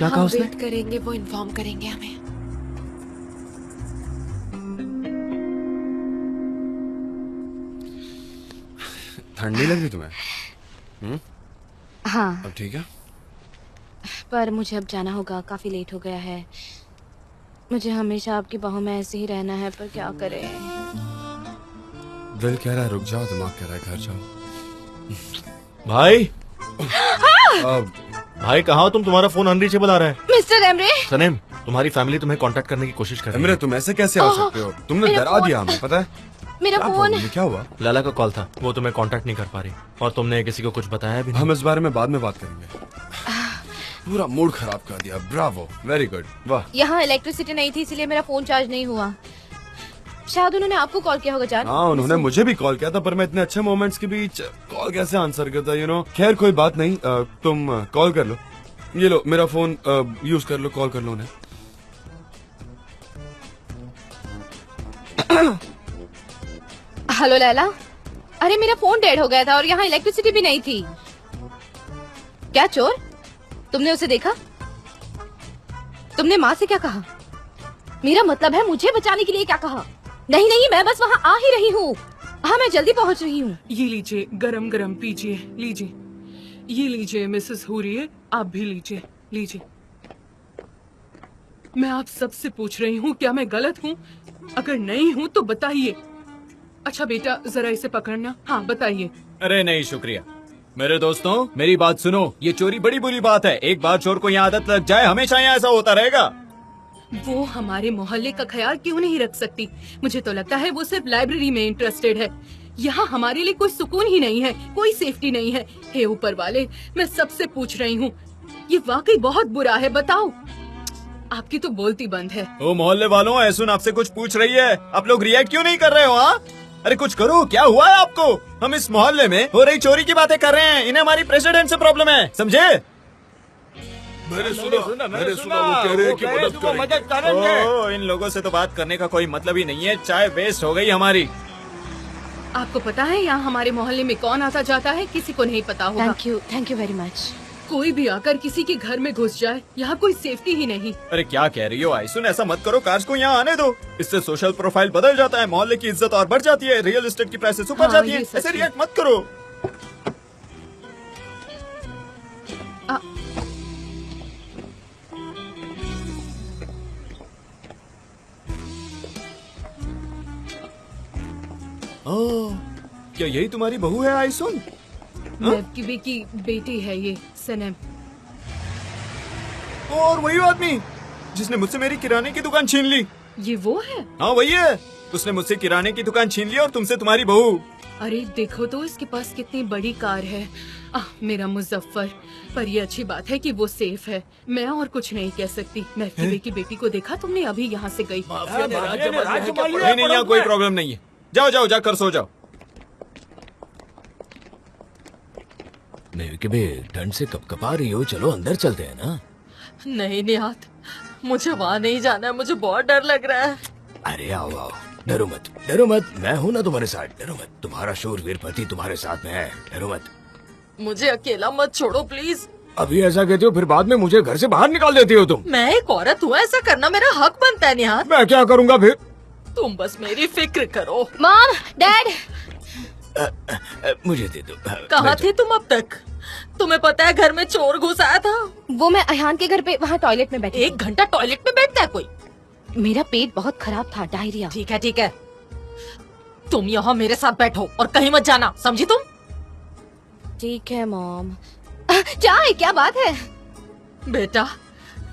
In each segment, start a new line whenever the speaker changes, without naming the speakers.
क्या कहा उसने?
वेट करेंगे, वो इन्फॉर्म करेंगे हमें।
ठंड नहीं लग रही तुम्हें?
हाँ,
अब ठीक है?
पर मुझे अब जाना होगा, काफी लेट हो गया है। मुझे हमेशा आपकी बाहों में ऐसे ही रहना है, पर क्या करें।
दिल कह रहा है रुक जाओ, दिमाग कह रहा है घर जाओ।
भाई
अब
भाई कहाँ हो तुम? तुम्हारा फोन अनरीचेबल आ रहा है।
मिस्टर एमरे,
सनेम, तुम्हारी फैमिली तुम्हें कांटेक्ट करने की कोशिश कर रही
अमरे
है।
तुम ऐसे कैसे आ सकते हो? तुमने
मेरा
डरा
फोन-
दिया हमें, पता है?
मेरा
क्या
फोन।
problem है? क्या हुआ?
लाला का कॉल था, वो तुम्हें कांटेक्ट नहीं कर पा रही और तुमने किसी को कुछ बताया भी नहीं।
हम इस बारे में बाद में बात करेंगे। पूरा मूड खराब कर दिया। ब्रावो, वेरी गुड, वाह।
यहाँ इलेक्ट्रिसिटी नहीं थी, इसलिए मेरा फोन चार्ज नहीं हुआ। शायद उन्होंने आपको कॉल किया होगा जान।
हाँ उन्होंने मुझे भी कॉल किया था, पर मैं इतने अच्छे मोमेंट्स के बीच कॉल कैसे आंसर करता, यू नो। खैर कोई बात नहीं, तुम कॉल कर लो। ये लो मेरा फोन यूज कर लो, कॉल कर लो उन्हें।
हेलो लैला, अरे मेरा फोन डेड हो गया था और यहाँ इलेक्ट्रिसिटी भी नहीं थी। क्या चोर? तुमने उसे देखा? तुमने माँ से क्या कहा? मेरा मतलब है मुझे बचाने के लिए क्या कहा? नहीं नहीं, मैं बस वहाँ आ ही रही हूँ। हाँ मैं जल्दी पहुँच रही हूँ।
ये लीजिए, गरम गरम पीजिए, लीजिए। ये लीजिए मिसेस हुरिये, आप भी लीजिए, लीजिए। मैं आप सबसे पूछ रही हूँ, क्या मैं गलत हूँ? अगर नहीं हूँ तो बताइए। अच्छा बेटा, जरा इसे पकड़ना। हाँ बताइए।
अरे नहीं शुक्रिया। मेरे दोस्तों मेरी बात सुनो, ये चोरी बड़ी बुरी बात है। एक बार चोर को यहाँ आदत लग जाए, हमेशा यहाँ ऐसा होता रहेगा।
वो हमारे मोहल्ले का ख्याल क्यों नहीं रख सकती? मुझे तो लगता है वो सिर्फ लाइब्रेरी में इंटरेस्टेड है। यहाँ हमारे लिए कोई सुकून ही नहीं है, कोई सेफ्टी नहीं है। हे ऊपर वाले, मैं सबसे पूछ रही हूँ, ये वाकई बहुत बुरा है, बताओ। आपकी तो बोलती बंद है।
ओ मोहल्ले वालों, ऐसुन आपसे कुछ पूछ रही है, आप लोग रिएक्ट क्यों नहीं कर रहे हो? हाँ अरे कुछ करो, क्या हुआ है आपको? हम इस मोहल्ले में हो रही चोरी की बातें कर रहे हैं, इन्हें हमारी प्रेसिडेंट से प्रॉब्लम है, समझे?
मैंने सुना वो कह रहे हैं कि मदद करेंगे।
ओह, इन लोगों से तो बात करने का कोई मतलब ही नहीं है। चाय वेस्ट हो गई हमारी।
आपको पता है यहाँ हमारे मोहल्ले में कौन आता जाता है? किसी को नहीं पता होगा।
Thank you very much.
कोई भी आकर किसी के घर में घुस जाए, यहाँ कोई सेफ्टी ही नहीं।
अरे क्या कह रही हो आइसुन? ऐसा मत करो, कार्स को यहाँ आने दो। इससे सोशल प्रोफाइल बदल जाता है, मोहल्ले की इज्जत और बढ़ जाती है, रियल एस्टेट की प्राइसेस ऊपर
हाँ,
जाती
ये
है।
सच
ऐसे
है।
रिएक्ट मत करो। ओह, क्या यही तुम्हारी बहू है आइसुन?
महबूबी की बेटी है ये, सनम।
और वही आदमी जिसने मुझसे मेरी किराने की दुकान छीन ली।
ये वो है?
हाँ वही है, उसने मुझसे किराने की दुकान छीन ली और तुमसे तुम्हारी बहू।
अरे देखो तो इसके पास कितनी बड़ी कार है। मेरा मुजफ्फर। पर ये अच्छी बात है कि वो सेफ है। मैं और कुछ नहीं कह सकती। महबूबी की बेटी को देखा तुमने? अभी यहाँ से गई।
नहीं नहीं, यहाँ कोई प्रॉब्लम नहीं है। जाओ जाओ, जाकर सो जाओ।
नहीं बे, ठंड से कपकपा रही हो, चलो अंदर चलते हैं ना।
नहीं निहात, मुझे वहाँ नहीं जाना है, मुझे बहुत डर लग रहा है।
अरे आओ आओ, डरो मत, मैं हूँ ना तुम्हारे साथ, डरो मत। तुम्हारा शूरवीर पति तुम्हारे साथ में है, डरो मत।
मुझे अकेला मत छोड़ो प्लीज।
अभी ऐसा कहती हो, फिर बाद में मुझे घर से बाहर निकाल देती हो तुम।
मैं एक औरत हूँ, ऐसा करना मेरा हक बनता है निहात।
मैं क्या करूँगा फिर?
तुम बस मेरी फिक्र करो।
मॉम, डैड,
मुझे दे दो।
कहाँ थे तुम अब तक? तुम्हें पता है घर में चोर घुस आया था।
वो मैं अहान के घर पे वहाँ टॉयलेट में बैठी।
1 घंटा टॉयलेट में बैठता है कोई?
मेरा पेट बहुत खराब था, डायरिया।
ठीक है, तुम यहाँ मेरे साथ बैठो और कहीं मत जाना, समझी तुम?
ठीक है मॉम। चाय, क्या बात है?
बेटा,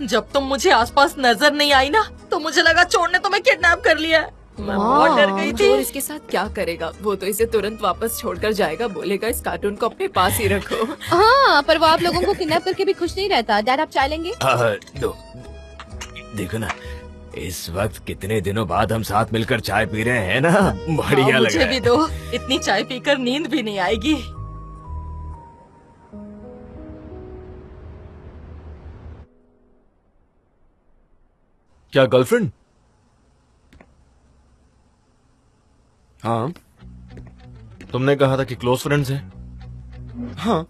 जब तुम मुझे आसपास नजर नहीं आई ना, तो मुझे लगा चोर ने तुम्हें किडनैप कर लिया है। मैं बहुत डर गई थी।
चोर इसके साथ क्या करेगा? वो तो इसे तुरंत वापस छोड़कर जाएगा, बोलेगा इस कार्टून को अपने पास ही रखो।
हाँ, पर वो आप लोगों को किडनैप करके भी खुश नहीं रहता। डैड, आप चाय लेंगे?
दो, देखो ना, इस वक्त कितने दिनों बाद हम साथ मिलकर चाय पी रहे हैं ना, बढ़िया लग
मुझे
रहा
भी
है।
दो, इतनी चाय पीकर नींद भी नहीं आएगी।
क्या गर्लफ्रेंड?
हाँ
तुमने कहा था कि क्लोज फ्रेंड्स हैं।
हाँ,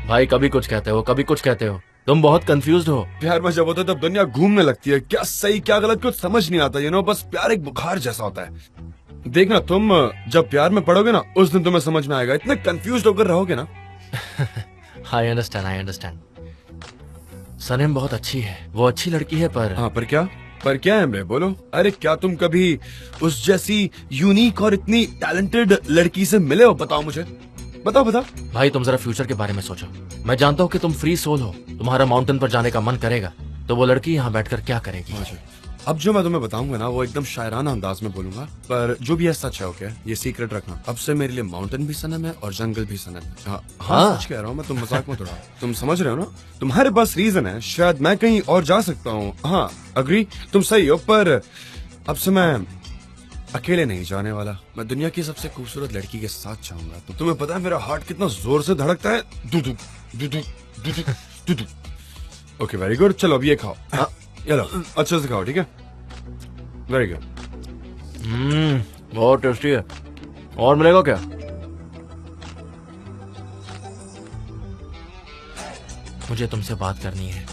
भाई कभी कुछ कहते हो, कभी कुछ कहते हो। तुम बहुत कंफ्यूज्ड हो।
प्यार में जब होता है तब दुनिया घूमने लगती है, क्या सही क्या गलत कुछ समझ नहीं आता, बस प्यार एक बुखार जैसा होता है। देखना तुम जब प्यार में पड़ोगे ना, उस दिन तुम्हें समझ में आएगा। इतने कंफ्यूज होकर रहोगे ना।
I understand. सनम बहुत अच्छी है, वो अच्छी लड़की है, पर
हाँ पर क्या है इमरे, बोलो। अरे क्या तुम कभी उस जैसी यूनिक और इतनी टैलेंटेड लड़की से मिले हो? बताओ मुझे, बताओ।
भाई तुम जरा फ्यूचर के बारे में सोचो। मैं जानता हूँ कि तुम फ्री सोल हो, तुम्हारा माउंटेन पर जाने का मन करेगा, तो वो लड़की यहाँ बैठकर क्या करेगी?
अब जो मैं तुम्हें बताऊंगा ना, वो एकदम शायराना अंदाज में बोलूंगा, पर जो भी है सच है। ओके, ये सीक्रेट रखना। अब से मेरे लिए माउंटेन भी सनम है और जंगल भी सनम है। हाँ सच कह रहा हूँ मैं, तुम मजाक मत उड़ाओ। तुम समझ रहे हो ना? तुम्हारे पास रीजन है, शायद मैं कहीं और जा सकता हूँ। हाँ अग्री, तुम सही हो, पर अब से मैं अकेले नहीं जाने वाला। मैं दुनिया की सबसे खूबसूरत लड़की के साथ जाऊंगा। तो तुम्हें पता है मेरा हार्ट कितना जोर से धड़कता है? ओके वेरी गुड, चलो अब ये खाओ। हाँ ये लो, अच्छे से खाओ, ठीक है? Very good.
बहुत टेस्टी है। और मिलेगा क्या? मुझे तुमसे बात करनी है।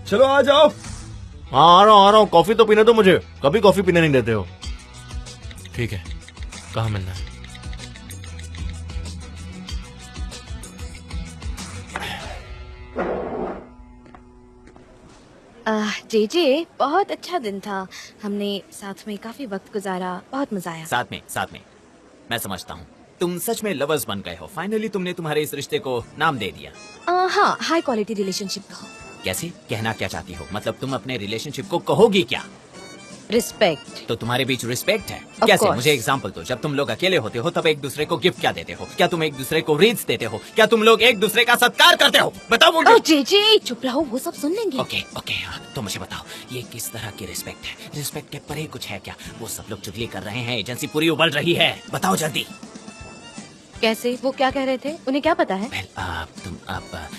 चलो आ जाओ।
हाँ आ रहा हूँ। कॉफी तो पीने दो मुझे, कभी कॉफी पीने नहीं देते हो। ठीक है, कहाँ मिलना है?
जेजे, बहुत अच्छा दिन था। हमने साथ में काफी वक्त गुजारा, बहुत मजा आया।
साथ में मैं समझता हूँ तुम सच में लवर्स बन गए हो। फाइनली तुमने तुम्हारे इस रिश्ते को नाम दे दिया।
हाँ, हाई क्वालिटी रिलेशनशिप कहो।
कैसे? कहना क्या चाहती हो? मतलब तुम अपने रिलेशनशिप को कहोगी क्या?
रिस्पेक्ट।
तो तुम्हारे बीच रिस्पेक्ट है?
Of
कैसे?
course.
मुझे एग्जांपल दो। जब तुम लोग अकेले होते हो तब एक दूसरे को गिफ्ट क्या देते हो? क्या तुम एक दूसरे को रीड्स देते हो? क्या तुम लोग एक दूसरे का सत्कार करते हो? बताओ मुझे।
जेजे चुप रहो, वो सब सुन लेंगे।
ओके तो मुझे बताओ, ये किस तरह की रिस्पेक्ट है? रिस्पेक्ट के परे कुछ है क्या? वो सब लोग चुगली कर रहे हैं, एजेंसी पूरी उबल रही है। बताओ जल्दी।
कैसे? वो क्या कह रहे थे? उन्हें क्या पता है?
तुम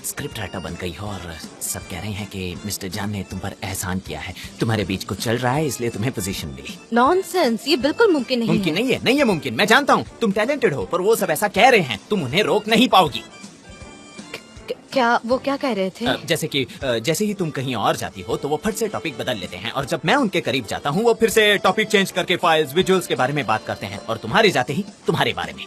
स्क्रिप्ट राइटर बन गई हो और सब कह रहे हैं कि मिस्टर जान ने तुम पर एहसान किया है, तुम्हारे बीच कुछ चल रहा है, इसलिए तुम्हें पोजीशन मिली।
नॉनसेंस, ये बिल्कुल मुमकिन नहीं
मुमकिन नहीं है मुमकिन। मैं जानता हूँ तुम टैलेंटेड हो, पर वो सब ऐसा कह रहे हैं, तुम उन्हें रोक नहीं पाओगी।
क्या वो क्या कह रहे थे?
जैसे ही तुम कहीं और जाती हो तो वो फट से टॉपिक बदल लेते हैं, और जब मैं उनके करीब जाता हूँ वो फिर से टॉपिक चेंज करके फाइल्स विजुअल्स के बारे में बात करते हैं, और तुम्हारे जाते ही तुम्हारे बारे में।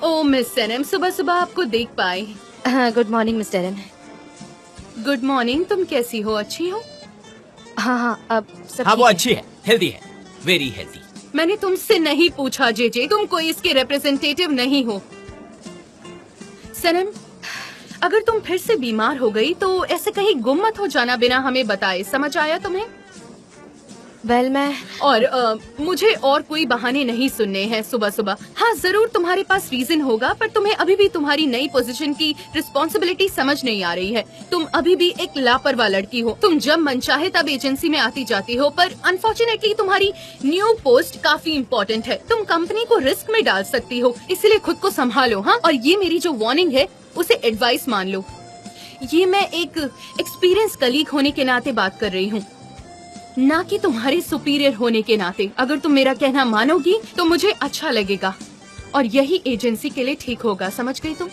ओ मिस सनम, सुबह सुबह आपको देख पाए।
गुड मॉर्निंग मिस्टर एरन।
गुड मॉर्निंग, तुम कैसी हो? अच्छी हो?
हाँ, अब सब
हाँ
ठीक
वो
है।
अच्छी है, हेल्दी है, वेरी हेल्दी।
मैंने तुमसे नहीं पूछा जेजे, तुम कोई इसके रिप्रेजेंटेटिव नहीं हो। सनम, अगर तुम फिर से बीमार हो गई तो ऐसे कहीं गुम मत हो जाना बिना हमें बताए, समझ आया तुम्हें?
वेल मैं
और मुझे और कोई बहाने नहीं सुनने हैं सुबह सुबह। हाँ जरूर तुम्हारे पास रीजन होगा, पर तुम्हें अभी भी तुम्हारी नई पोजीशन की रिस्पॉन्सिबिलिटी समझ नहीं आ रही है। तुम अभी भी एक लापरवाह लड़की हो। तुम जब मन चाहे तब एजेंसी में आती जाती हो, पर अनफॉर्चुनेटली तुम्हारी न्यू पोस्ट काफी इम्पोर्टेंट है। तुम कंपनी को रिस्क में डाल सकती हो, इसलिए खुद को संभालो। हाँ, और ये मेरी जो वार्निंग है उसे एडवाइस मान लो। ये मैं एक एक्सपीरियंस कलीग होने के नाते बात कर रही हूँ, ना कि तुम्हारे सुपीरियर होने के नाते। अगर तुम मेरा कहना मानोगी तो मुझे अच्छा लगेगा, और यही एजेंसी के लिए ठीक होगा, समझ गई तुम?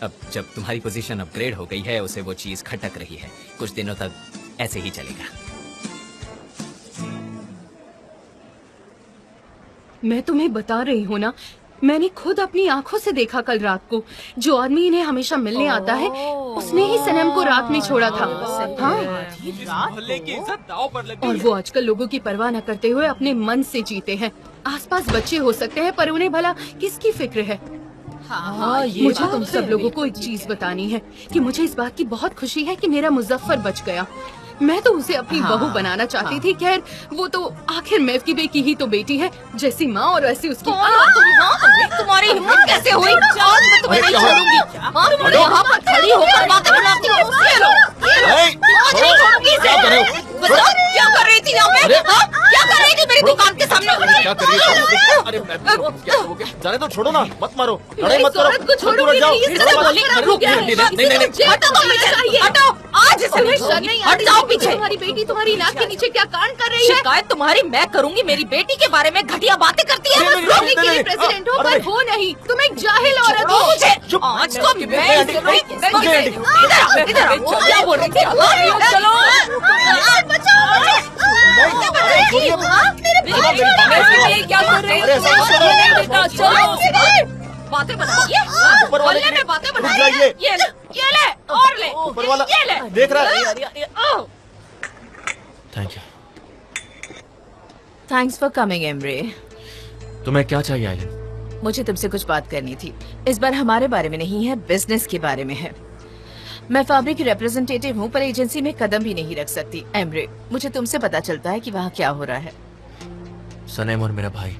अब जब तुम्हारी पोजीशन अपग्रेड हो गई है, उसे वो चीज खटक रही है। कुछ दिनों तक ऐसे ही चलेगा।
मैं तुम्हें बता रही हूँ ना, मैंने खुद अपनी आंखों से देखा कल रात को। जो आदमी इन्हें हमेशा मिलने आता है, उसने ही सनम को रात में छोड़ा था। हाँ, और वो आजकल लोगों की परवाह न करते हुए अपने मन से जीते हैं। आसपास बच्चे हो सकते हैं, पर उन्हें भला किसकी फिक्र है? मुझे तुम सब लोगों को एक चीज बतानी है कि मुझे इस बात की बहुत खुशी है कि मेरा मुजफ्फर बच गया। मैं तो उसे अपनी बहू बनाना चाहती थी। खैर, वो तो आखिर मेवकीबे की ही तो बेटी है, जैसी माँ और वैसी उसकी।
तुम्हारी हिम्मत कैसे हुई? आज मैं तुम्हें नहीं छोड़ूंगी। तुम यहाँ पर खड़ी होकर बातें बनाती हो। ये लो, आज नहीं छोड़ूंगी इसे। बताओ क्या कर रही थी यहाँ पे? हाँ? क्या कर रही थी मेरी दुकान के सामने?
क्या कर रही है? अरे मैं क्या हो गया? जाने तो छोड़ो ना, मत मारो, लड़ाई मत करो,
को छोड़ो
दूर जाओ।
हटो आज हट जाओ पीछे। तुम्हारी बेटी तुम्हारी नाक के नीचे क्या कांड कर रही है?
शिकायत तुम्हारी मैं करूंगी। मेरी बेटी के बारे में घटिया बातें करती है।
रोकने के लिए प्रेसिडेंट हो पर हो नहीं, तुम एक जाहिल औरत हो।
आज तो मैं इधर क्या बोल रही थी? चलो क्या कर रही है? चलो बातें बनाइए में बातें बनाइए। ये ले और ले
ऊपर वाला
ये ले
देख रहा है।
Thank you.
Thanks for coming Emre.
तुम्हें क्या चाहिए आइलिन?
मुझे तुमसे कुछ बात करनी थी। इस बार हमारे बारे में नहीं है, बिजनेस के बारे में है। मैं फैब्रिक की रिप्रेजेंटेटिव हूँ पर एजेंसी में कदम भी नहीं रख सकती। एमरे, मुझे तुमसे पता चलता है कि वहाँ क्या हो रहा है।
सनेम और मेरा भाई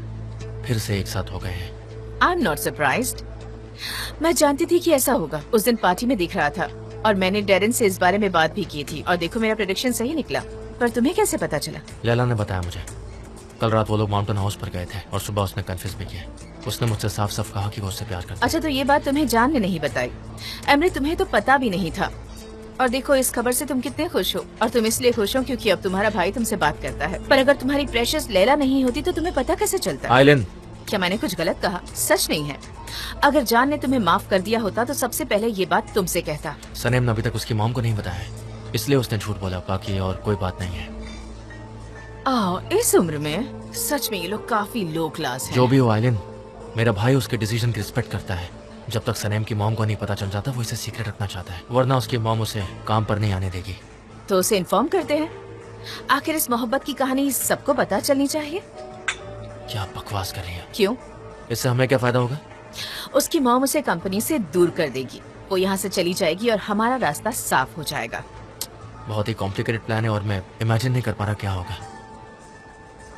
फिर से एक साथ हो गए हैं।
I am not surprised. मैं जानती थी कि ऐसा होगा। उस दिन पार्टी में दिख रहा था और मैंने डेरन से इस बारे में बात भी की थी और देखो मेरा प्रेडिक्शन सही निकला। पर तुम्हें कैसे पता चला?
लैला ने बताया मुझे। कल रात वो लोग माउंटेन हाउस पर गए थे और सुबह उसने कन्फ्यूज भी किया। उसने मुझसे साफ साफ कहा कि वो उससे प्यार करता है।
अच्छा, तो ये बात तुम्हें जान ने नहीं बताई। एमरे, तुम्हें तो पता भी नहीं था। और देखो इस खबर से तुम कितने खुश हो। और तुम इसलिए खुश हो क्योंकि अब तुम्हारा भाई तुमसे बात करता है। पर अगर तुम्हारी प्रेशियस लैला नहीं होती तो तुम्हें पता कैसे चलता?
आइलिन,
क्या मैंने कुछ गलत कहा? सच नहीं है। अगर जान ने तुम्हें माफ कर दिया होता तो सबसे पहले ये बात तुमसे कहता।
सनेम ने अभी तक उसकी मॉम को नहीं बताया है, इसलिए उसने झूठ बोला। बाकी और कोई बात नहीं है।
आओ, इस उम्र में सच में ये लोग काफी लो क्लास हैं।
जो भी हो आइलिन, मेरा भाई उसके डिसीजन की रिस्पेक्ट करता है। जब तक सनेम की मॉम को नहीं पता चल जाता वो इसे सीक्रेट रखना चाहता है, वरना उसकी मॉम उसे काम पर नहीं आने देगी।
तो उसे इन्फॉर्म करते हैं। आखिर इस मोहब्बत की कहानी सबको पता चलनी चाहिए।
क्या बकवास कर रही है?
क्यों?
इससे हमें क्या फायदा होगा?
उसकी मॉम उसे कंपनी से दूर कर देगी। वो यहाँ से चली जाएगी और हमारा रास्ता साफ हो जाएगा।
बहुत ही कॉम्प्लिकेटेड प्लान है और मैं इमेजिन नहीं कर पा रहा क्या होगा।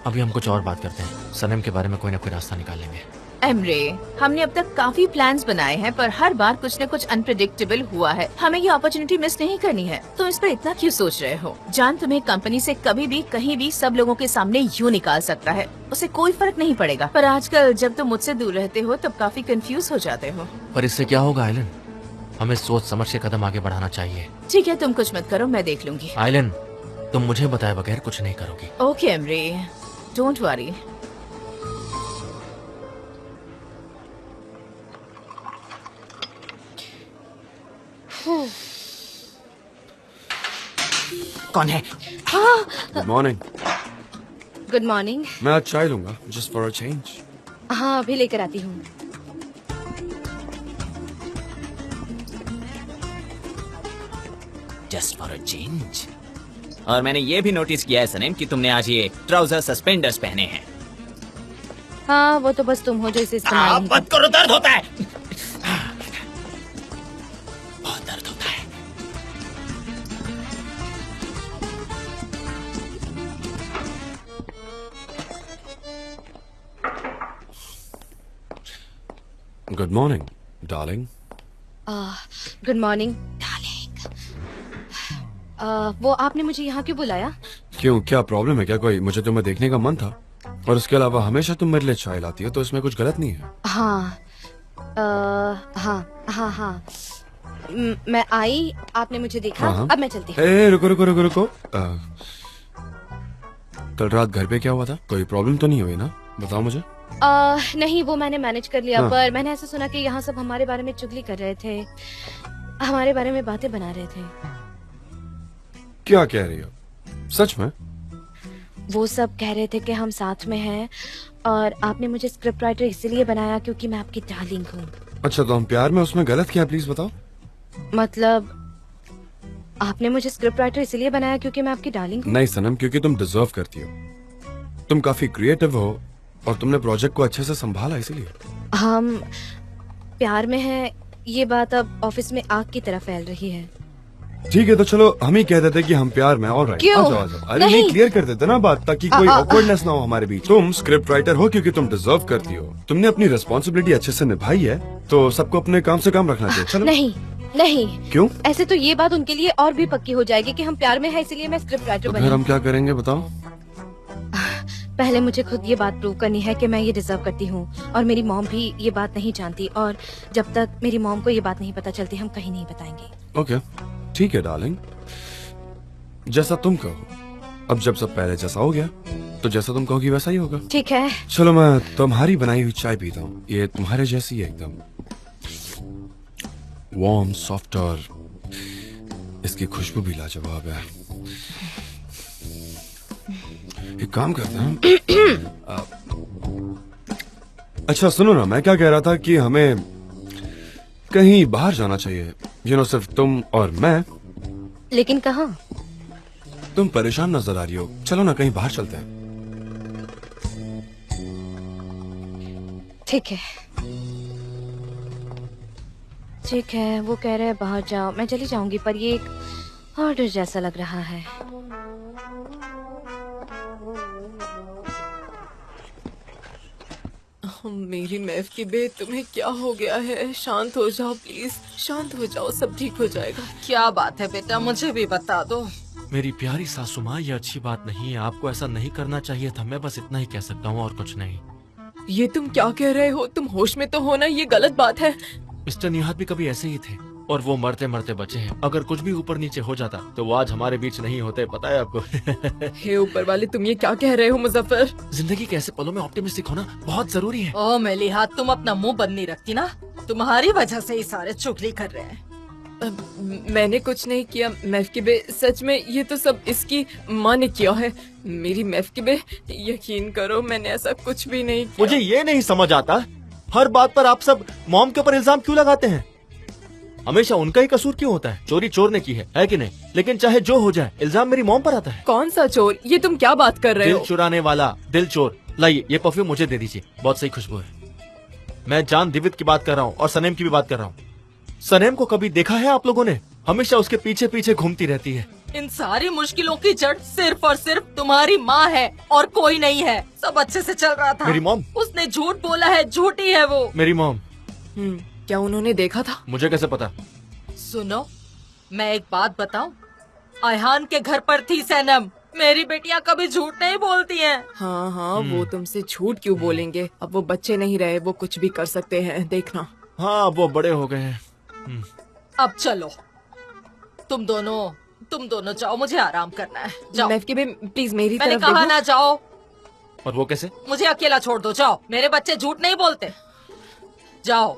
अभी हम कुछ और बात करते हैं। सनेम के बारे में कोई ना कोई रास्ता निकाल लेंगे।
एमरे, हमने अब तक काफी प्लान्स बनाए हैं पर हर बार कुछ न कुछ अनप्रेडिक्टेबल हुआ है। हमें ये अपॉर्चुनिटी मिस नहीं करनी है। तुम इस पर इतना क्यों सोच रहे हो? जान तुम्हें कंपनी से कभी भी कहीं भी सब लोगों के सामने यूं निकाल सकता है। उसे कोई फर्क नहीं पड़ेगा। पर आजकल जब तुम मुझसे दूर रहते हो तब काफी कंफ्यूज हो जाते हो।
पर इससे क्या होगा आइलिन? हमें सोच समझ के कदम आगे बढ़ाना चाहिए।
ठीक है, तुम कुछ मत करो, मैं देख लूंगी।
आइलिन, तुम मुझे बताए बगैर कुछ नहीं करोगी।
Okay Emre, don't worry.
कौन है?
Good morning.
Good morning.
मैं आज चाय लूंगा, जस्ट फॉर अ चेंज।
हाँ, अभी लेकर आती हूँ।
Just for a change. और मैंने ये भी नोटिस किया है सनेम कि तुमने आज ये ट्राउजर सस्पेंडर्स पहने हैं।
हाँ, वो तो बस तुम हो जो इसे इस्तेमाल नहीं
मत करो, दर्द होता है। बहुत दर्द होता है।
Good morning darling.
Good morning darling. वो आपने मुझे यहाँ क्यों बुलाया?
क्यों, क्या प्रॉब्लम है क्या कोई? मुझे तुम्हें देखने का मन था और उसके अलावा हमेशा तुम मेरे लिए चाय लाती हो तो इसमें कुछ गलत नहीं है।
हाँ, हाँ, हाँ। मैं आई, आपने मुझे देखा।
हाँ।
अब मैं चलती हूँ।
ए, रुको रुको रुको रुको। कल रात घर पे क्या हुआ था? कोई प्रॉब्लम तो नहीं हुई ना? बताओ मुझे।
नहीं, वो मैंने मैनेज कर लिया।
हाँ।
पर मैंने ऐसा सुना कि यहाँ सब हमारे बारे में चुगली कर रहे थे, हमारे बारे में बातें बना रहे थे।
क्या कह रही हो? सच में?
वो सब कह रहे थे कि हम साथ में हैं और आपने मुझे स्क्रिप्ट राइटर इसीलिए बनाया क्योंकि मैं आपकी डार्लिंग हूँ।
अच्छा, तो हम प्यार में उसमें गलत क्या, प्लीज बताओ।
मतलब आपने मुझे स्क्रिप्ट राइटर इसीलिए बनाया क्योंकि मैं आपकी डार्लिंग हूँ?
नहीं सनम, क्योंकि तुम डिजर्व करती हो। तुम काफी क्रिएटिव हो और तुमने प्रोजेक्ट को अच्छे से संभाला, इसीलिए।
हम प्यार में हैं, ये बात अब ऑफिस में आग की तरह फैल रही है।
ठीक है, तो चलो हम ही कह देते कि हम प्यार में। ऑलराइट,
क्यों?
आ जाओ। अरे नहीं, क्लियर कर देते ना बात, ताकि कोई ऑकवर्डनेस ना हो हमारे बीच। तुम स्क्रिप्ट राइटर हो क्योंकि तुम डिजर्व करती हो। तुमने अपनी रिस्पॉन्सिबिलिटी अच्छे से निभाई है, तो सबको अपने काम से काम रखना चाहिए। चलो।
नहीं नहीं,
क्यों?
ऐसे तो ये बात उनके लिए और भी पक्की हो जाएगी कि हम प्यार में हैं, इसलिए मैं स्क्रिप्ट राइटर
तो
बनी।
फिर हम क्या करेंगे बताओ?
पहले मुझे खुद ये बात प्रूव करनी है कि मैं ये डिजर्व करती हूँ, और मेरी मॉम भी ये बात नहीं जानती, और जब तक मेरी मॉम को ये बात नहीं पता चलती हम कहीं नहीं बताएंगे।
ओके, ठीक है डार्लिंग, जैसा तुम कहो। अब जब सब पहले जैसा हो गया तो जैसा तुम कहोगी वैसा ही होगा।
ठीक है।
चलो मैं तुम्हारी बनाई हुई चाय पीता हूँ, ये तुम्हारे जैसी है एकदम वार्म, सॉफ्ट, और इसकी खुशबू भी लाजवाब है। एक काम करते हैं अच्छा सुनो ना, मैं क्या कह रहा था कि हमें कहीं बाहर जाना चाहिए, सिर्फ तुम और मैं।
लेकिन कहाँ?
तुम परेशान नजर आ रही हो, चलो ना कहीं बाहर चलते हैं।
ठीक है, ठीक है, वो कह रहे हैं बाहर जाओ, मैं चली जाऊंगी, पर ये एक ऑर्डर जैसा लग रहा है।
मेरी मैफ की बे, तुम्हें क्या हो गया है? शांत हो जाओ प्लीज, शांत हो जाओ, सब ठीक हो जाएगा।
क्या बात है बेटा, मुझे भी बता दो।
मेरी प्यारी सासू माँ, ये अच्छी बात नहीं है, आपको ऐसा नहीं करना चाहिए था। मैं बस इतना ही कह सकता हूँ और कुछ नहीं।
ये तुम क्या कह रहे हो? तुम होश में तो हो ना? ये गलत बात है।
मिस्टर निहात भी कभी ऐसे ही थे, और वो मरते मरते बचे हैं। अगर कुछ भी ऊपर नीचे हो जाता तो वो आज हमारे बीच नहीं होते, पता है आपको।
हे ऊपर वाले, तुम ये क्या कह रहे हो मुजफ्फर?
जिंदगी के ऐसे पलों में ऑप्टिमिस्टिक होना बहुत जरूरी है।
ओ मेलिहात, तुम अपना मुंह बंद नहीं रखती ना, तुम्हारी वजह से ही सारे चुगली कर रहे हैं।
मैंने कुछ नहीं किया मैफ की बे, सच में ये तो सब इसकी माँ ने किया है। मेरी मैफ की बे, यकीन करो मैंने ऐसा कुछ भी नहीं किया।
मुझे ये नहीं समझ आता, हर बात पर आप सब मॉम के ऊपर इल्जाम क्यों लगाते हैं? हमेशा उनका ही कसूर क्यों होता है? चोरी चोर ने की है कि नहीं? लेकिन चाहे जो हो जाए, इल्जाम मेरी मॉम पर आता है।
कौन सा चोर? ये तुम क्या बात कर रहे हो?
दिल चुराने वाला, दिल चोर। लाइए, ये परफ्यूम मुझे दे दीजिए, बहुत सही खुशबू है। मैं जान दिवित की बात कर रहा हूँ और सनेम की भी बात कर रहा हूँ। सनेम को कभी देखा है आप लोगों ने? हमेशा उसके पीछे पीछे घूमती रहती है।
इन सारी मुश्किलों की जड़ सिर्फ और सिर्फ तुम्हारी माँ है और कोई नहीं है। सब अच्छे से चल रहा था।
मेरी मॉम?
उसने झूठ बोला है, झूठी है वो।
मेरी मॉम?
क्या उन्होंने देखा था?
मुझे कैसे पता?
सुनो, मैं एक बात बताऊं, अयहान के घर पर थी सनम। मेरी बेटियां कभी झूठ नहीं बोलती हैं।
हाँ हाँ, वो तुमसे झूठ क्यों बोलेंगे? अब वो बच्चे नहीं रहे, वो कुछ भी कर सकते हैं, देखना।
हाँ, वो बड़े हो गए हैं।
अब चलो, तुम दोनों जाओ, मुझे आराम करना है। जाओ।
मैफ की बे, प्लीज मेरी
मैंने
तरफ
कहा
देखो।
ना जाओ।
और वो कैसे?
मुझे अकेला छोड़ दो, जाओ। मेरे बच्चे झूठ नहीं बोलते। जाओ,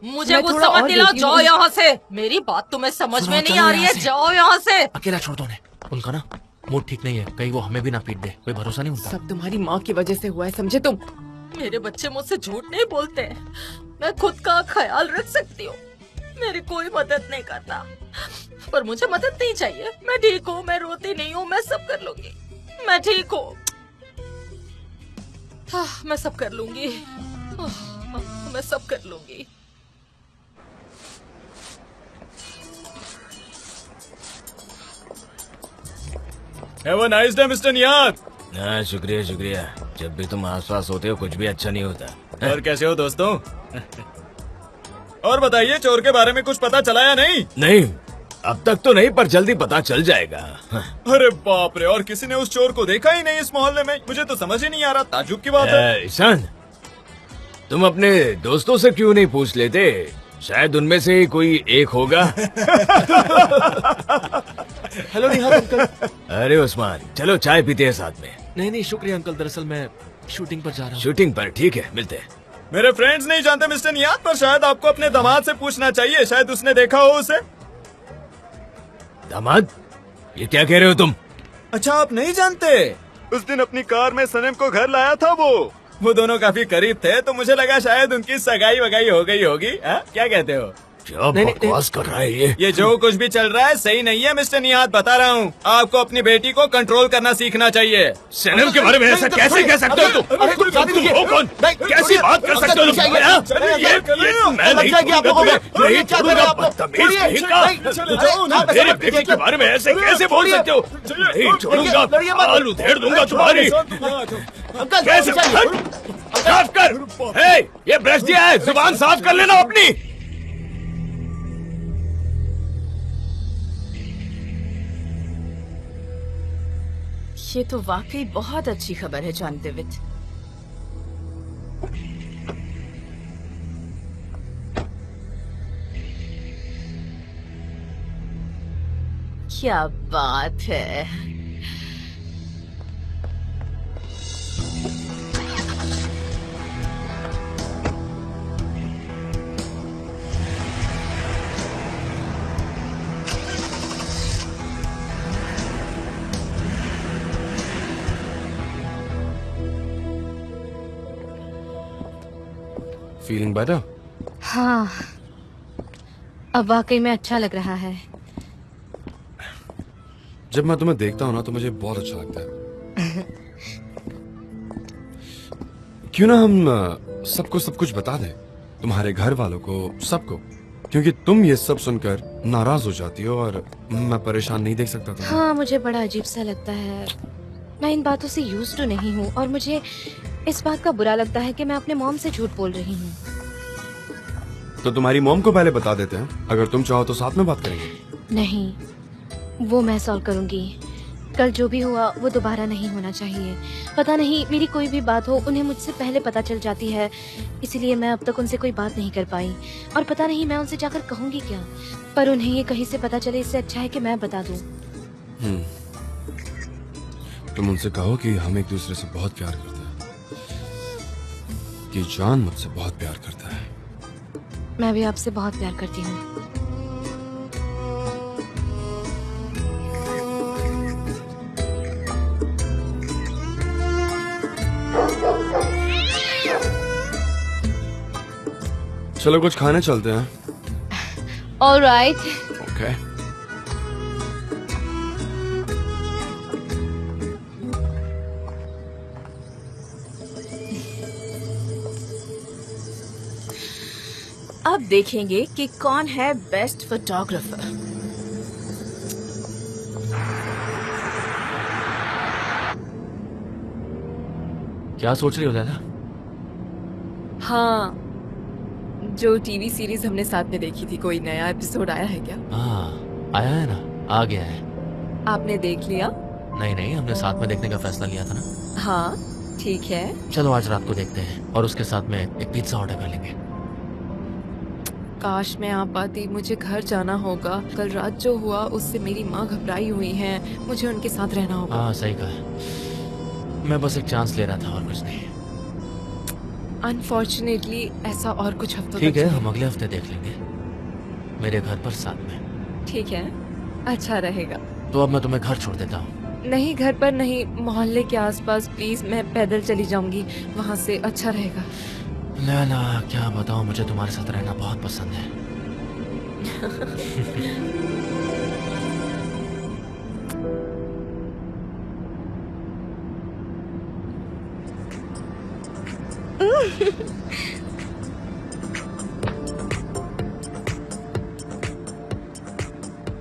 मुझे
मैं
वो
थोड़ा
समझ
और
दिलाओ।
देखती हूँ।
जाओ यहाँ से। मेरी बात तुम्हें समझ
सुनो,
में नहीं
चलो
आ रही है।
यहाँ से।
जाओ यहाँ से।
अकेला छोड़ दो उन्हें, उनका ना मूड ठीक नहीं है, कहीं वो हमें भी ना पीट दे, कोई भरोसा नहीं उनका।
सब तुम्हारी माँ की वजह से हुआ है, समझे तुम?
मेरे बच्चे मुझसे झूठ नहीं बोलते। मैं खुद का ख्याल रख सकती हूँ। मेरी कोई मदद नहीं करता, पर मुझे मदद नहीं चाहिए। मैं ठीक हूँ, मैं रोती नहीं हूँ, मैं सब कर लूंगी। मैं ठीक हूँ, मैं सब कर लूंगी। मैं सब कर लूंगी।
Have a nice day, Mr. नियात।
हाँ, शुक्रिया शुक्रिया। जब भी तुम आसपास होते हो कुछ भी अच्छा नहीं होता।
और कैसे हो दोस्तों? और बताइए, चोर के बारे में कुछ पता चला या नहीं?
नहीं, अब तक तो नहीं, पर जल्दी पता चल जाएगा।
अरे बाप रे, और किसी ने उस चोर को देखा ही नहीं इस मोहल्ले में? मुझे तो समझ ही नहीं आ रहा, ताज्जुब की बात है।
ईशान, तुम अपने दोस्तों से क्यों नहीं पूछ लेते? शायद उनमें से ही कोई एक होगा।
Hello निहात uncle.
अरे उस्मान, चलो चाय पीते हैं साथ में।
नहीं शुक्रिया अंकल, दरअसल मैं शूटिंग पर जा रहा हूँ।
शूटिंग पर? ठीक है, मिलते हैं।
मेरे फ्रेंड्स नहीं जानते मिस्टर नियात, पर शायद आपको अपने दामाद से पूछना चाहिए, शायद उसने देखा हो उसे।
दामाद? ये क्या कह रहे हो तुम?
अच्छा, आप नहीं जानते? उस दिन अपनी कार में सनम को घर लाया था वो दोनों काफी करीब थे, तो मुझे लगा शायद उनकी सगाई वगाई हो गई होगी। क्या कहते हो?
क्या बकवास कर रहा है ये?
जो कुछ भी चल रहा है सही नहीं है मिस्टर नियात, बता रहा हूँ। आपको अपनी बेटी को कंट्रोल करना सीखना चाहिए।
सनम के बारे में ऐसा कैसे कह सकते हो तुम? तुम हो कौन? कैसी बात कर सकते हो तुम? मैं नहीं छोड़ूंगा, बदतमीज कहीं का। मेरे बेटे के बारे में ऐसे कैसे बोल सकते हो? नहीं छोड़ूंगा, बाल उधेड़ दूंगा तुम्हारी। कैसे? साफ कर। हे, ये ब्रश दिया है, जुबान साफ कर लेना अपनी।
ये तो वाकई बहुत अच्छी खबर है जॉन डेविड। क्या बात है।
Feeling better?
हाँ, अब वाकई में अच्छा लग रहा है।
जब मैं तुम्हें देखता हूँ ना तो मुझे बहुत अच्छा लगता है। क्यों ना हम सबको सब कुछ बता दें, तुम्हारे घर वालों को, सबको, क्योंकि तुम ये सब सुनकर नाराज हो जाती हो और मैं परेशान नहीं देख सकता तुम्हें।
हाँ, मुझे बड़ा अजीब सा लगता है। मैं इन बातों से यूज्ड तो नहीं हूँ और मुझे इस बात का बुरा लगता है कि मैं अपने मॉम से झूठ बोल रही हूँ।
तो तुम्हारी मॉम को पहले बता देते हैं, अगर तुम चाहो तो साथ में बात करेंगे।
नहीं, वो मैं सॉल्व करूंगी। कल जो भी हुआ वो दोबारा नहीं होना चाहिए। पता नहीं मेरी कोई भी बात हो उन्हें मुझसे पहले पता चल जाती है, इसीलिए मैं अब तक उनसे कोई बात नहीं कर पाई और पता नहीं मैं उनसे जाकर कहूंगी क्या। पर उन्हें ये कहीं से पता चले, इससे अच्छा है कि मैं बता दूं।
तुम उनसे कहो कि हम एक दूसरे से बहुत प्यार करते हैं, कि जॉन मुझसे बहुत प्यार करता है।
मैं भी आपसे बहुत प्यार करती हूँ।
चलो कुछ खाने चलते हैं।
ऑलराइट।
ओके।
अब देखेंगे कि कौन है बेस्ट फोटोग्राफर।
क्या सोच रही हो लैला?
हाँ, जो टीवी सीरीज हमने साथ में देखी थी, कोई नया एपिसोड आया है क्या?
हाँ, आया है ना, आ गया है।
आपने देख लिया?
नहीं, हमने साथ में देखने का फैसला लिया था ना।
हाँ, ठीक है।
चलो आज रात को देखते हैं और उसके साथ में एक पिज्जा ऑर्डर कर लेंगे।
काश मैं आ पाती, मुझे घर जाना होगा। कल रात जो हुआ उससे मेरी माँ घबराई हुई है, मुझे उनके साथ रहना होगा।
हाँ सही कहा, मैं बस एक चांस ले रहा था और कुछ नहीं।
अनफॉर्चुनेटली ऐसा और कुछ हफ्तों
ठीक
तक
है,
चलेगा।
हम अगले हफ्ते देख लेंगे, मेरे घर पर साथ में।
ठीक है, अच्छा रहेगा।
तो अब मैं तुम्हें घर छोड़ देता हूँ।
नहीं, घर पर नहीं, मोहल्ले के आसपास प्लीज। मैं पैदल चली जाऊंगी, वहाँ से अच्छा रहेगा।
लैला क्या बताऊँ, मुझे तुम्हारे साथ रहना बहुत पसंद है।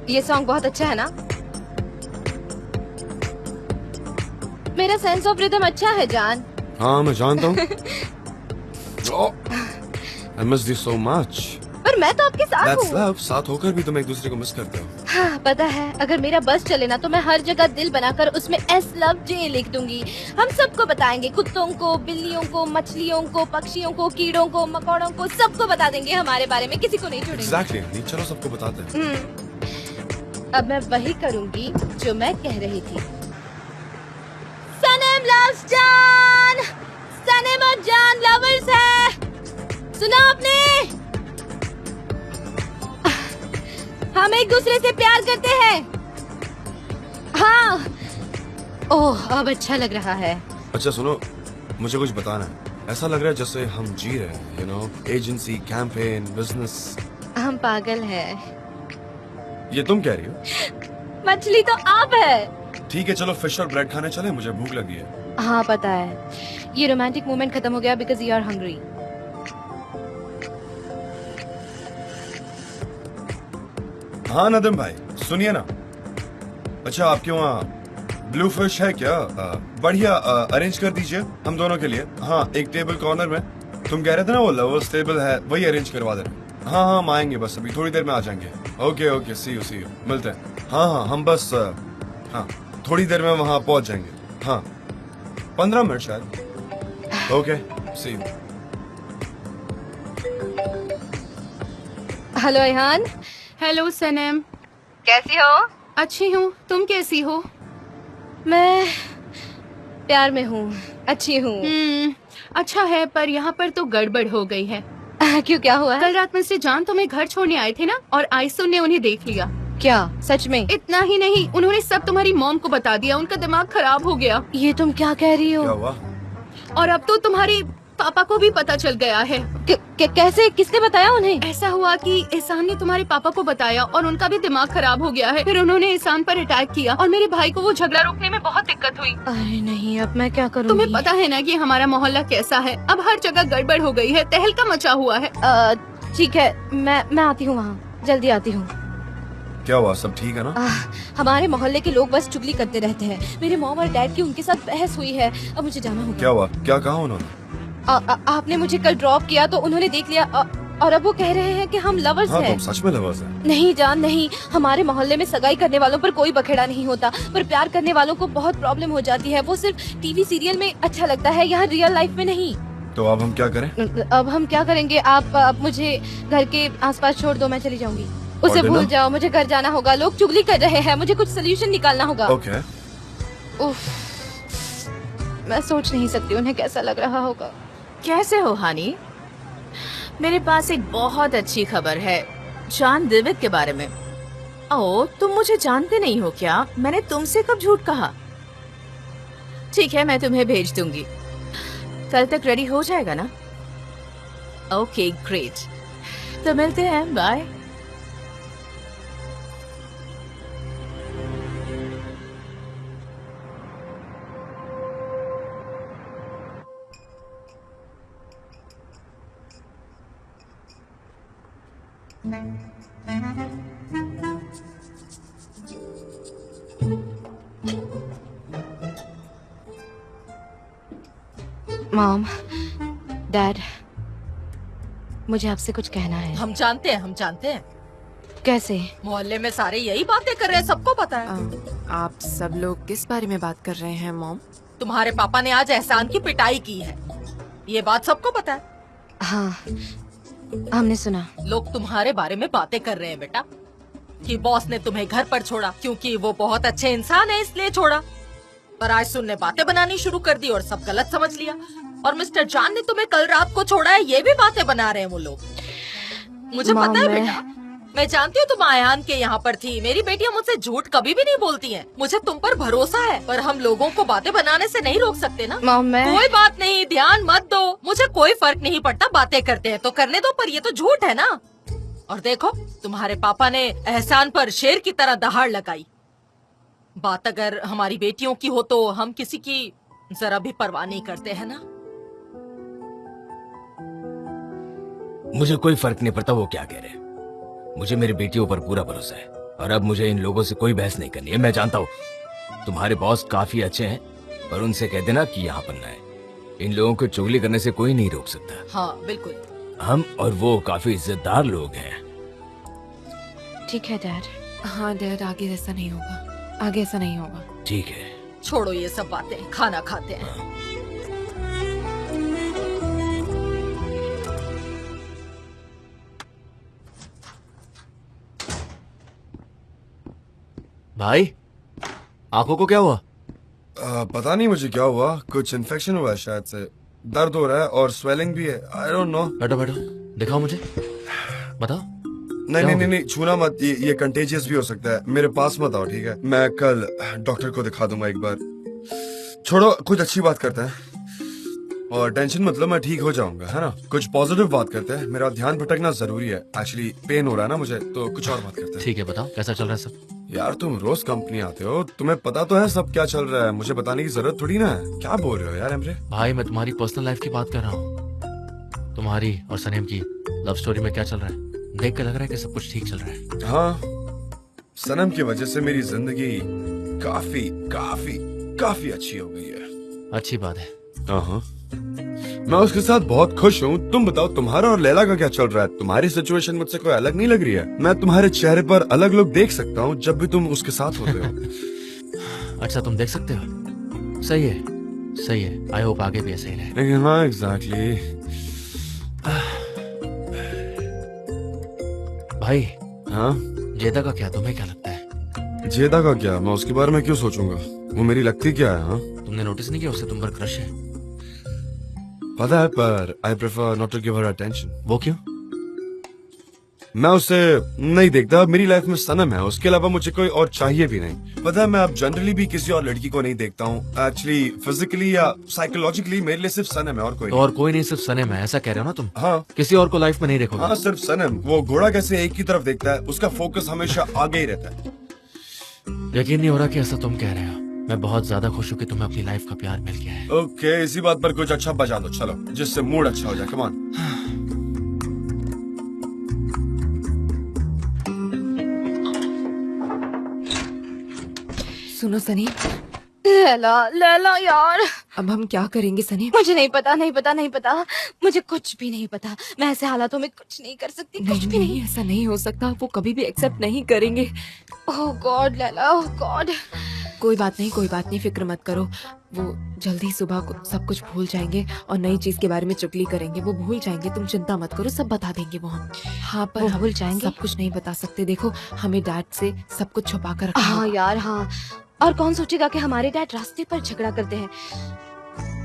ये सॉन्ग बहुत अच्छा है ना? मेरा सेंस ऑफ रिदम अच्छा है जान।
हाँ मैं जानता हूँ। I miss you so much.
पर मैं तो आपके साथ
That's
हूँ।
love. साथ होकर भी तुम एक दूसरे को मिस करते हो।
हाँ, पता है, अगर मेरा बस चले ना तो मैं हर जगह दिल बनाकर उसमें एस लव जे लिख दूंगी। हम सबको बताएंगे, कुत्तों को, बिल्लियों को, मछलियों को, पक्षियों को, कीड़ों को, मकोड़ों को, सबको बता देंगे हमारे बारे में, किसी को नहीं छोड़ेंगे।
Exactly. नहीं, चलो सबको बताते हैं।
अब मैं वही करूंगी जो मैं कह रही थी। सनम लव्स जान, सनम और जान लवर्स है। सुना आपने? हम एक दूसरे से प्यार करते हैं। हाँ। ओह, अब अच्छा लग रहा है।
अच्छा सुनो, मुझे कुछ बताना है। ऐसा लग रहा है जैसे हम जी रहे हैं, you know, agency, campaign, business.
हम पागल हैं।
ये तुम कह रही हो?
मछली तो आप है।
ठीक है, चलो फिश और ब्रेड खाने चले, मुझे भूख लगी है।
हाँ पता है, ये रोमांटिक मोमेंट खत्म हो गया बिकॉज यू आर हंग्री।
हाँ नदम भाई, सुनिए ना। अच्छा आपके वहाँ ब्लू फिश है क्या? बढ़िया, अरेंज कर दीजिए हम दोनों के लिए। हाँ, एक टेबल कॉर्नर में। तुम कह रहे थे ना वो लवर्स टेबल है, वही अरेंज करवा देना। हाँ हम आएंगे, बस अभी थोड़ी देर में आ जाएंगे। ओके, सी यू मिलते हैं। हाँ हम बस हाँ थोड़ी देर में वहाँ पहुँच जाएंगे। हाँ 15 मिनट शायद। Okay see you.
Hello Ayhan.
Hello Sanam,
कैसी हो?
अच्छी हूँ, तुम कैसी हो?
मैं प्यार में हूँ, अच्छी हूँ।
अच्छा है, पर यहाँ पर तो गड़बड़ हो गई है।
क्यों, क्या हुआ है?
कल रात मिस्टर जान तुम्हें घर छोड़ने आए थे ना, और आयसुन ने उन्हें देख लिया।
क्या सच में?
इतना ही नहीं, उन्होंने सब तुम्हारी मॉम को बता दिया। उनका दिमाग खराब हो गया।
ये तुम क्या कह रही
क्या
हो?
हुआ?
और अब तो तुम्हारे पापा को भी पता चल गया है।
कैसे? किसने बताया उन्हें?
ऐसा हुआ कि एहसान ने तुम्हारे पापा को बताया और उनका भी दिमाग खराब हो गया है। फिर उन्होंने एहसान पर अटैक किया और मेरे भाई को वो झगड़ा रोकने में बहुत दिक्कत हुई।
अरे नहीं, अब मैं क्या करूँगी?
तुम्हें पता है ना कि हमारा मोहल्ला कैसा है। अब हर जगह गड़बड़ हो गई है, तहलका मचा हुआ है।
ठीक है, मैं आती हूँ वहाँ, जल्दी आती हूँ।
क्या हुआ, सब ठीक है ना?
हमारे मोहल्ले के लोग बस चुगली करते रहते हैं। मेरे मॉम और डैड की उनके साथ बहस हुई है, अब मुझे जाना होगा।
क्या हुआ, क्या कहा उन्होंने?
आपने मुझे कल ड्रॉप किया तो उन्होंने देख लिया और अब वो कह रहे हैं कि हम लवर्स
हाँ,
हैं।
तुम सच में लवर्स हैं?
नहीं जान, नहीं। हमारे मोहल्ले में सगाई करने वालों पर कोई बखेड़ा नहीं होता, पर प्यार करने वालों को बहुत प्रॉब्लम हो जाती है। वो सिर्फ टीवी सीरियल में अच्छा लगता है, यहाँ रियल लाइफ में नहीं।
तो अब हम क्या करें?
अब हम क्या करेंगे? आप मुझे घर के आसपास छोड़ दो, मैं चली जाऊंगी। उसे
और
भूल
dinner?
जाओ, मुझे घर जाना होगा। लोग चुगली कर रहे हैं, मुझे कुछ सोल्यूशन निकालना होगा।
ओके।
उफ, मैं सोच नहीं सकती उन्हें कैसा लग रहा होगा।
कैसे हो हानी? मेरे पास एक बहुत अच्छी खबर है जान दिवित के बारे में। ओ, तुम मुझे जानते नहीं हो क्या? मैंने तुमसे कब झूठ कहा? ठीक है, मैं तुम्हें भेज दूंगी। कल तक रेडी हो जाएगा ना? ओके ग्रेट, तो मिलते हैं, बाय।
मॉम, डैड, मुझे आपसे कुछ कहना है।
हम जानते हैं।
कैसे?
मोहल्ले में सारे यही बातें कर रहे हैं, सबको पता है।
आप सब लोग किस बारे में बात कर रहे हैं मॉम?
तुम्हारे पापा ने आज एहसान की पिटाई की है, ये बात सबको पता है।
हाँ, हमने सुना।
लोग तुम्हारे बारे में बातें कर रहे हैं बेटा, कि बॉस ने तुम्हें घर पर छोड़ा क्योंकि वो बहुत अच्छे इंसान है इसलिए छोड़ा। पर आयसुन ने बातें बनानी शुरू कर दी और सब गलत समझ लिया। और मिस्टर जान ने तुम्हें कल रात को छोड़ा है, ये भी बातें बना रहे हैं वो लोग। मुझे पता है बेटा, मैं जानती हूँ तुम आयान के यहाँ पर थी। मेरी बेटियाँ मुझसे झूठ कभी भी नहीं बोलती हैं। मुझे तुम पर भरोसा है, पर हम लोगों को बातें बनाने से नहीं रोक सकते ना।
मॉम,
कोई बात नहीं, ध्यान मत दो, मुझे कोई फर्क नहीं पड़ता। बातें करते हैं तो करने दो, पर ये तो झूठ है ना। और देखो, तुम्हारे पापा ने एहसान पर शेर की तरह दहाड़ लगाई। बात अगर हमारी बेटियों की हो तो हम किसी की जरा भी परवाह नहीं करते हैं ना।
मुझे कोई फर्क नहीं पड़ता वो क्या कह रहे हैं। मुझे मेरी बेटियों पर पूरा भरोसा है और अब मुझे इन लोगों से कोई बहस नहीं करनी है। मैं जानता हूँ तुम्हारे बॉस काफी अच्छे हैं, पर उनसे कह देना कि यहाँ पर न आए। इन लोगों को चुगली करने से कोई नहीं रोक सकता।
हाँ बिल्कुल,
हम और वो काफी इज्जतदार लोग हैं।
ठीक है डैड।
हाँ डैड, आगे ऐसा नहीं होगा, आगे ऐसा नहीं होगा।
ठीक है,
छोड़ो ये सब बातें, खाना खाते हैं।
भाई, आंखों को क्या हुआ?
पता नहीं मुझे क्या हुआ, कुछ इन्फेक्शन हुआ है शायद से। दर्द हो रहा है और स्वेलिंग भी है। I don't know.
बैठो बैठो, दिखाओ मुझे, बताओ।
नहीं, छूना मत, ये कंटेजियस भी हो सकता है। मेरे पास मत आओ, ठीक है? मैं कल डॉक्टर को दिखा दूंगा एक बार। छोड़ो, कुछ अच्छी बात करते हैं और टेंशन मतलब मैं ठीक हो जाऊंगा, है ना? कुछ पॉजिटिव बात करते हैं। मेरा ध्यान भटकना जरूरी है। एक्चुअली पेन हो रहा है ना मुझे, तो कुछ और बात करते हैं।
ठीक है, बताओ कैसा चल रहा है सब?
यार तुम रोज कंपनी आते हो, तुम्हें पता तो है सब क्या चल रहा है। मुझे बताने की जरूरत थोड़ी ना है। क्या बोल रहे हो यार एमरे?
भाई, मैं तुम्हारी पर्सनल लाइफ की बात कर रहा हूँ। तुम्हारी और सनेम की लव स्टोरी में क्या चल रहा है? देख कर लग रहा है कि सब कुछ ठीक चल रहा है।
हाँ, सनम की वजह से मेरी जिंदगी काफी काफी काफी अच्छी हो गई है।
अच्छी बात है।
हाँ, मैं उसके साथ बहुत खुश हूँ। तुम बताओ, तुम्हारा और लैला का क्या चल रहा है? तुम्हारी सिचुएशन मुझसे कोई अलग नहीं लग रही है। मैं तुम्हारे चेहरे पर अलग लोग देख सकता हूँ जब भी तुम उसके साथ होते हो।
अच्छा तुम देख सकते हो? सही है, सही है। आई होप आगे भी ऐसे ही रहे।
लेकिन हाँ एग्जैक्टली।
भाई
हाँ
जेदा का क्या, तुम्हें क्या लगता है?
जेदा का क्या, मैं उसके बारे में क्यों सोचूंगा? वो मेरी लगती क्या है? हाँ
तुमने नोटिस नहीं किया उससे तुम पर क्रश है?
पता है, पर I prefer not to give her attention.
वो क्यों?
मैं उसे नहीं देखता। मेरी लाइफ में सनम है, उसके अलावा मुझे कोई और चाहिए भी नहीं। पता है, मैं अब जनरली भी किसी और लड़की को नहीं देखता हूँ। एक्चुअली फिजिकली या साइकोलॉजिकली मेरे लिए सिर्फ सनम है और कोई
तो और कोई नहीं, सिर्फ सनम है, ऐसा कह रहे हो ना तुम?
हाँ
किसी और को लाइफ में नहीं देखोगे?
हाँ सिर्फ सनम। वो घोड़ा कैसे एक ही तरफ देखता है, उसका फोकस हमेशा आगे ही रहता है।
यकीन नहीं हो रहा कि ऐसा तुम कह रहे हो। मैं बहुत ज्यादा खुश हूँ कि तुम्हें अपनी लाइफ का प्यार मिल गया है।
ओके, इसी बात पर कुछ अच्छा बजा दो चलो, जिससे मूड अच्छा हो जाए। Come on.
सुनो सनी,
लैला लैला यार,
अब हम क्या करेंगे सनी?
मुझे नहीं पता, नहीं पता, नहीं पता। मुझे कुछ भी नहीं पता। मैं ऐसे हालातों में कुछ नहीं कर सकती, कुछ
नहीं
भी नहीं।
नहीं, ऐसा नहीं हो सकता। वो कभी भी एक्सेप्ट नहीं करेंगे।
ओह गॉड लैला, ओह गॉड।
कोई बात नहीं, कोई बात नहीं, फिक्र मत करो। वो जल्दी सुबह को सब कुछ भूल जाएंगे और नई चीज के बारे में चुगली करेंगे। वो भूल जाएंगे, तुम चिंता मत करो, सब बता देंगे वो हम। हाँ पर
वो
हम
भूल जाएंगे?
सब कुछ नहीं बता सकते। देखो, हमें डैड से सब कुछ छुपा कर रखना
हाँ
होगा।
यार हाँ। और कौन सोचेगा कि हमारे डैड रास्ते पर झगड़ा करते हैं।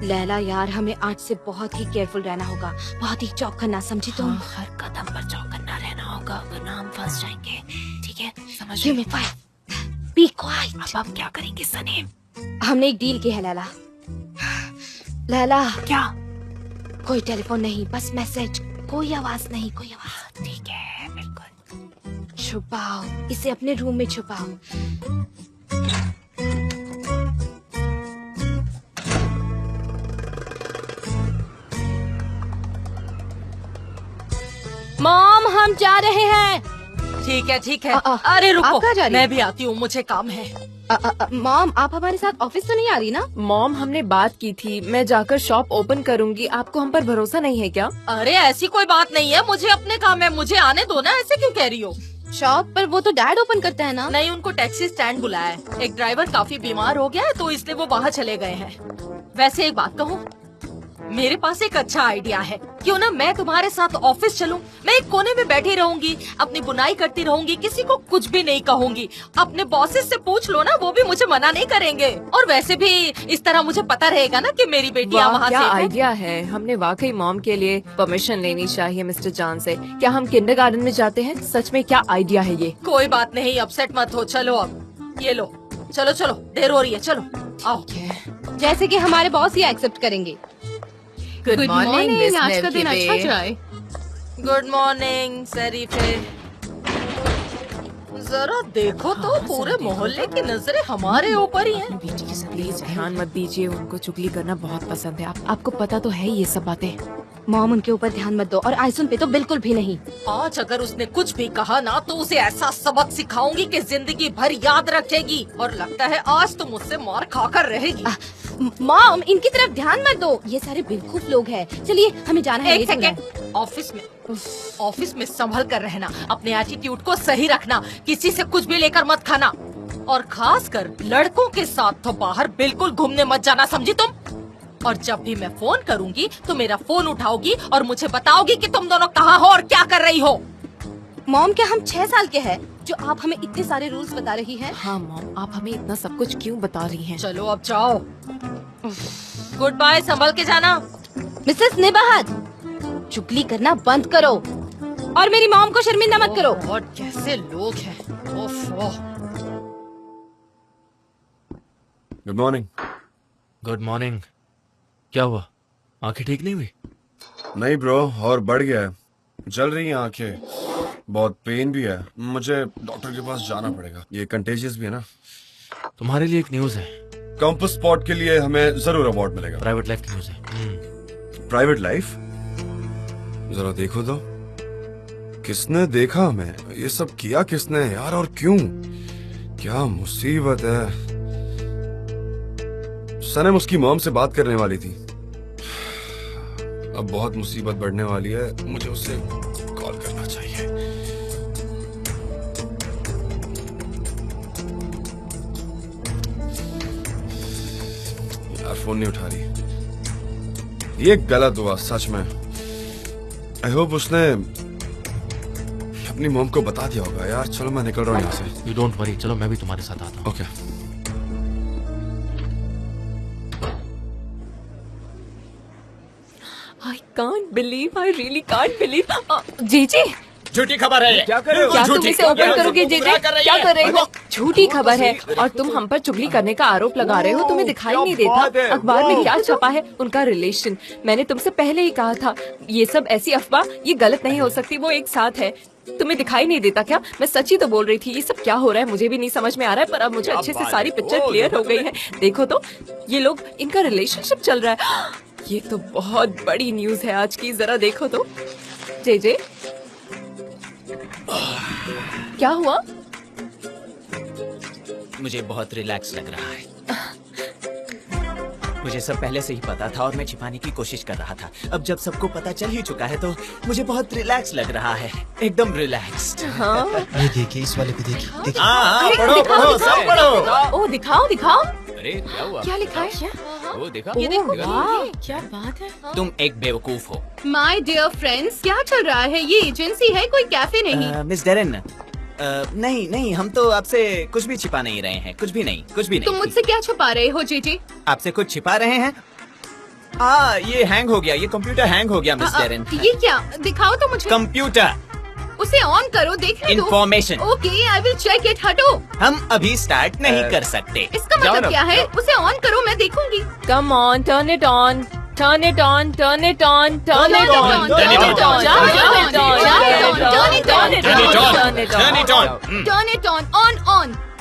लैला यार, हमें आज से बहुत ही केयरफुल रहना होगा, बहुत ही चौकन्ना, समझी तुम?
हाँ, हर कदम पर चौकन्ना रहना होगा, वरना हम फंस जाएंगे। ठीक है, समझ
Give
गए?
me five. Be quiet.
अब हम क्या करेंगे सनी?
हमने एक डील की है लैला। लैला,
क्या?
कोई टेलीफोन नहीं, बस मैसेज, कोई आवाज नहीं, कोई आवाज।
ठीक है, बिल्कुल।
छुपाओ इसे, अपने रूम में छुपाओ। मॉम, हम जा रहे हैं।
ठीक है ठीक है।
आप
अरे रुको,
कहाँ जा रही?
मैं भी आती हूँ, मुझे काम है।
मॉम, आप हमारे साथ ऑफिस तो नहीं आ रही ना?
मॉम, हमने बात की थी, मैं जाकर शॉप ओपन करूंगी। आपको हम पर भरोसा नहीं है क्या?
अरे ऐसी कोई बात नहीं है, मुझे अपने काम है, मुझे आने दो ना, ऐसे क्यों कह रही हो?
शॉप पर वो तो डैड ओपन करते हैं ना?
नहीं, उनको टैक्सी स्टैंड बुलाया है। एक ड्राइवर काफी बीमार हो गया है तो इसलिए वो बाहर चले गए हैं। वैसे एक बात कहूँ, मेरे पास एक अच्छा आइडिया है। क्यों ना मैं तुम्हारे साथ ऑफिस चलूं? मैं एक कोने में बैठी रहूंगी, अपनी बुनाई करती रहूंगी, किसी को कुछ भी नहीं कहूंगी। अपने बॉसेस से पूछ लो ना, वो भी मुझे मना नहीं करेंगे। और वैसे भी इस तरह मुझे पता रहेगा ना कि मेरी बेटियां वहाँ
क्या
से हैं।
आइडिया है। हमने वाकई मॉम के लिए परमिशन लेनी चाहिए मिस्टर जॉन से। क्या हम किंडरगार्टन में जाते हैं? सच में क्या आइडिया है ये?
कोई बात नहीं, अपसेट मत हो। चलो अब ये लो, चलो चलो, देर हो रही है, चलो आओ।
जैसे कि हमारे बॉस ये एक्सेप्ट करेंगे।
गुड मॉर्निंग,
आज का दिन अच्छा जाए।
गुड मॉर्निंग शरीफे। जरा देखो तो, पूरे मोहल्ले की नजरें हमारे ऊपर ही हैं।
बेटी के साथ प्लीज ध्यान मत दीजिए, उनको चुगली करना बहुत पसंद है। आपको पता तो है ये सब बातें।
मॉम, उनके ऊपर ध्यान मत दो, और आइसुन पे तो बिल्कुल भी नहीं।
आज अगर उसने कुछ भी कहा ना तो उसे ऐसा सबक सिखाऊंगी कि जिंदगी भर याद रखेगी। और लगता है आज तो मुझसे मार खाकर रहेगी।
मॉम, इनकी तरफ ध्यान मत दो, ये सारे बेवकूफ लोग हैं। चलिए हमें जाना है।
एक सेकेंड, ऑफिस में संभल कर रहना, अपने एटीट्यूड को सही रखना, किसी से कुछ भी लेकर मत खाना, और खासकर लड़कों के साथ तो बाहर बिल्कुल घूमने मत जाना, समझी तुम? और जब भी मैं फोन करूंगी तो मेरा फोन उठाओगी और मुझे बताओगी कि तुम दोनों कहाँ हो और क्या कर रही हो।
मॉम, क्या हम 6 साल के हैं जो आप हमें इतने सारे रूल्स बता रही हैं?
हाँ मॉम, आप हमें इतना सब कुछ क्यों बता रही हैं?
चलो अब जाओ, गुड बाय, संभल के जाना।
मिसेस निबाहत, चुगली करना बंद करो और मेरी मॉम को शर्मिंदा मत करो।
और कैसे लोग हैं। ओफ।
Good morning.
Good morning. क्या हुआ, आंखें ठीक नहीं हुई?
नहीं ब्रो, और बढ़ गया है, जल रही हैं आंखें, बहुत पेन भी है, मुझे डॉक्टर के पास जाना पड़ेगा। ये कंटेजियस भी है ना।
तुम्हारे लिए एक न्यूज है।
कैंपस स्पॉट के लिए हमें जरूर अवार्ड मिलेगा।
प्राइवेट लाइफ की न्यूज है।
Private life? जरा देखो तो, किसने देखा हमें? ये सब किया किसने यार, और क्यों? क्या मुसीबत है। सनम उसकी मॉम से बात करने वाली थी, अब बहुत मुसीबत बढ़ने वाली है, मुझे उससे कॉल करना चाहिए। फोन नहीं उठा रही। ये गलत हुआ सच में। आई होप उसने अपनी मॉम को बता दिया होगा यार। चलो मैं निकल रहा हूँ यहाँ से।
यू डोंट वरी, चलो मैं भी तुम्हारे साथ आता हूँ।
Okay.
I can't believe, I really can't believe. जीजी,
झूठी खबर है ये।
क्या कर रहे हो?
क्या तुम
झूठी
इसे
खबर
ओपन
है।
करोगे जीजी? क्या कर रहे हो? झूठी खबर है और तुम हम पर चुगली करने का आरोप लगा रहे हो। तुम्हें दिखाई नहीं देता अखबार में क्या छपा है? उनका रिलेशन। मैंने तुमसे पहले ही कहा था ये सब ऐसी अफवाह, ये गलत नहीं हो सकती। वो एक साथ है। तुम्हें दिखाई नहीं देता क्या? मैं सच्ची तो बोल रही थी। ये सब क्या हो रहा है मुझे भी नहीं समझ में आ रहा है, पर अब मुझे अच्छे से सारी पिक्चर क्लियर हो गई है। देखो तो, ये लोग, इनका रिलेशनशिप चल रहा है। ये तो बहुत बड़ी न्यूज है आज की। जरा देखो तो। जे क्या हुआ?
मुझे बहुत रिलैक्स लग रहा है। मुझे सब पहले से ही पता था और मैं छिपाने की कोशिश कर रहा था। अब जब सबको पता चल ही चुका है तो मुझे बहुत रिलैक्स लग रहा है, एकदम रिलैक्स्ड।
हाँ,
ये देखिए, इस वाले को देखिए, देखिए।
हाँ, पढ़ो पढ़ो, सब पढ़ो।
ओ दिखाओ दिखाओ।
अरे क्या हुआ?
क्या लिखा है?
वो देखा?
ये देखो,
वाह।
क्या बात है।
तुम एक बेवकूफ हो।
माय डियर फ्रेंड्स, क्या चल रहा है? ये एजेंसी है, कोई कैफे नहीं।
मिस डेरेन, नहीं नहीं, हम तो आपसे कुछ भी छिपा नहीं रहे हैं। कुछ भी नहीं, कुछ भी
तुम
नहीं।
मुझसे क्या छुपा रहे हो जीजी?
आपसे कुछ छिपा रहे हैं? ये हैंग हो गया, ये कंप्यूटर हैंग हो गया मिस डेरेन।
ये क्या? दिखाओ तो मुझे।
कंप्यूटर
उसे ऑन करो, देखने दो।
Information.
Okay, I will check it. हटो।
हम अभी स्टार्ट नहीं कर सकते।
इसका मतलब क्या है? उसे ऑन करो, मैं देखूंगी।
Come on, turn it on. Turn it on, turn it on, turn it on,
turn it on,
turn it on,
turn it on,
turn it on, turn it on,
Turn it on.
Turn it on,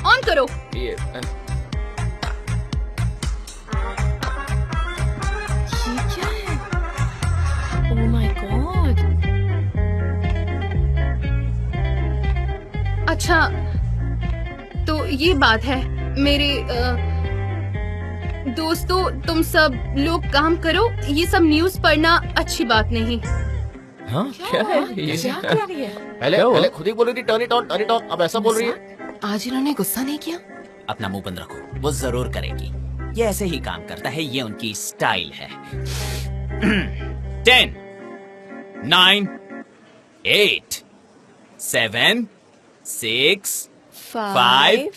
on करो।
ये क्या है? Oh my God.
अच्छा, तो ये बात है। मेरे दोस्तों, तुम सब लोग काम करो। ये सब न्यूज़ पढ़ना अच्छी बात नहीं।
हाँ, क्या है ये?
क्या कर रही है?
पहले खुद ही बोल रही थी turn it on, turn it on. अब ऐसा बोल रही है।
आज इन्होंने गुस्सा नहीं किया?
अपना मुंह बंद रखो, वो जरूर करेगी। ये ऐसे ही काम करता है, ये उनकी स्टाइल है। 10, 9, 8, 7, 6, 5,